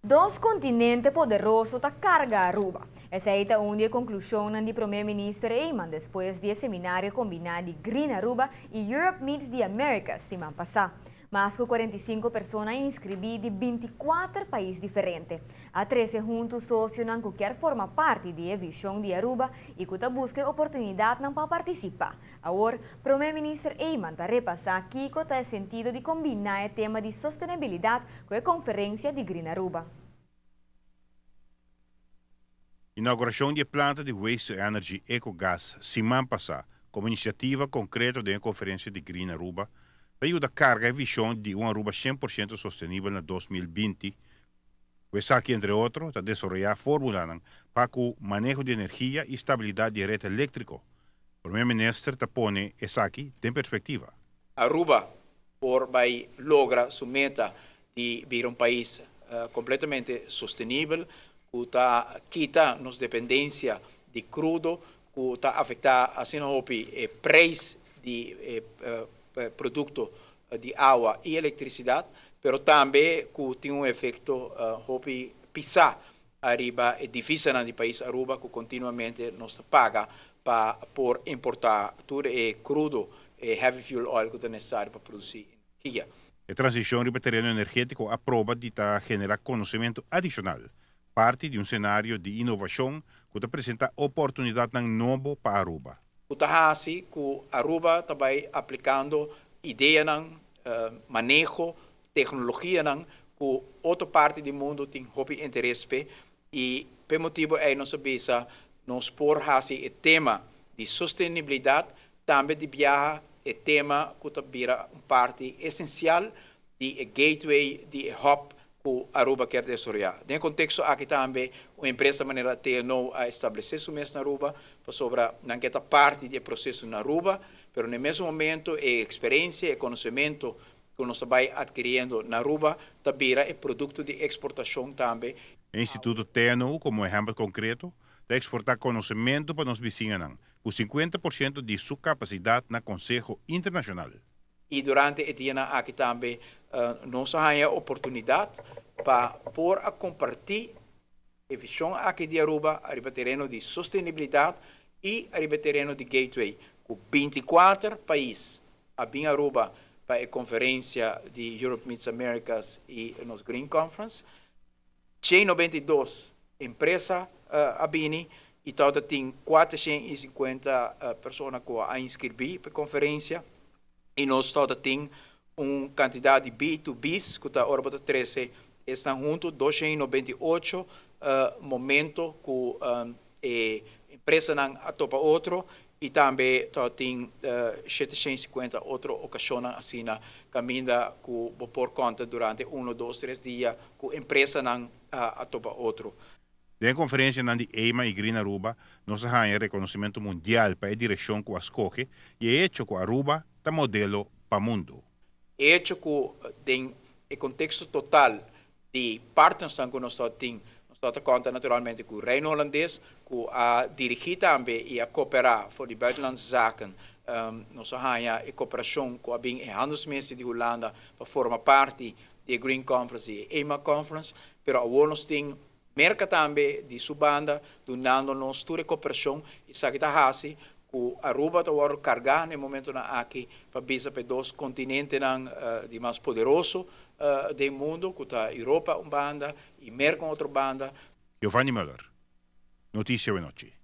Dos continentes poderosos da carga Aruba. Essa é a onde a conclusão do primeiro-ministro Eyman depois do seminário combinado de Green Aruba e Europe Meets the Americas semana passada. Mais que 45 pessoas inscritas de 24 países diferentes. A 13 juntos sócios que quer formar parte da visão de Aruba e que busca oportunidade para participar. Agora, o primeiro-ministro Eyman está repassando aqui que está sentido de combinar o tema de sustentabilidade com a conferência de Green Aruba. Inauguração da planta de Waste to Energy EcoGas semana passada, como iniciativa concreta da conferência de Green Aruba, ajuda a carga e visão de uma Aruba 100% sustentável em 2020. Essa aqui, entre outros, está desenvolvendo fórmulas para o manejo de energia e estabilidade de rede elétrica. O primeiro-ministro está pondo essa aqui em perspectiva. Aruba vai lograr sua meta de ser país completamente sustentável, que está quita nossa dependência de crudo, que está afetando assim o preço de produto de água e eletricidade, mas também que tem efeito pisar arriba é difícil no país Aruba que continuamente nos paga por importar tudo crudo e heavy fuel oil que é necessário para produzir energia. A transição do terreno energético aprova de generar conhecimento adicional, parte de um cenário de inovação que apresenta oportunidade novo para Aruba. Está assim que Aruba está aplicando ideia manejo tecnologia que outra parte do mundo tem interesse e por motivo é nossa visa nos por assim o tema de sustentabilidade também de viajar o tema que vira parte essencial de gateway de hub que Aruba quer desenvolver. No contexto aqui também uma empresa maneira TNO a estabelecer sua mesa na Aruba sobre a parte do processo na Aruba, mas no mesmo momento a experiência e conhecimento que nós vai adquirindo na Aruba também é produto de exportação também. O Instituto TNO, como exemplo concreto, de exportar conhecimento para os vizinhos, com 50% de sua capacidade no Conselho Internacional. E durante o dia aqui também nós temos a oportunidade para compartilhar a visão aqui de Aruba, a terreno de sustentabilidade e a terreno de gateway, com 24 países. A Aruba para a conferência de Europe Meets Americas e nos Green Conference. 92 empresas a Bini e toda tem 450 pessoas que a inscrever para a conferência. E nós toda tem uma quantidade de B2Bs, que está orbital 13, estão juntos 298 momentos que a empresa não atopa outro, e também tem 750 outras ocasiões assim, caminha que por conta durante 1, 2, 3 dias, que a empresa não atopa outro. Na conferência de Eyman e Green Aruba, nós temos reconhecimento mundial para a direção que escolhe e é hecho que Aruba é modelo para o mundo. É hecho que tem o contexto total de partnership que nós temos, nós conta naturalmente com o Reino Holandês, que a dirigir também e a cooperar para as buitenlandse zaken. Nós temos a cooperação com a handelsminister de Holanda para formar parte da Green Conference e Eyman Conference, mas agora nós temos merca também de sua banda, donando-nos toda a cooperação e sabe que Aruba está carregar no momento aqui para visar para dois continentes de mais poderoso do mundo, que está a Europa uma banda e merca outra banda. Giovanni Müller, Notícia Noite.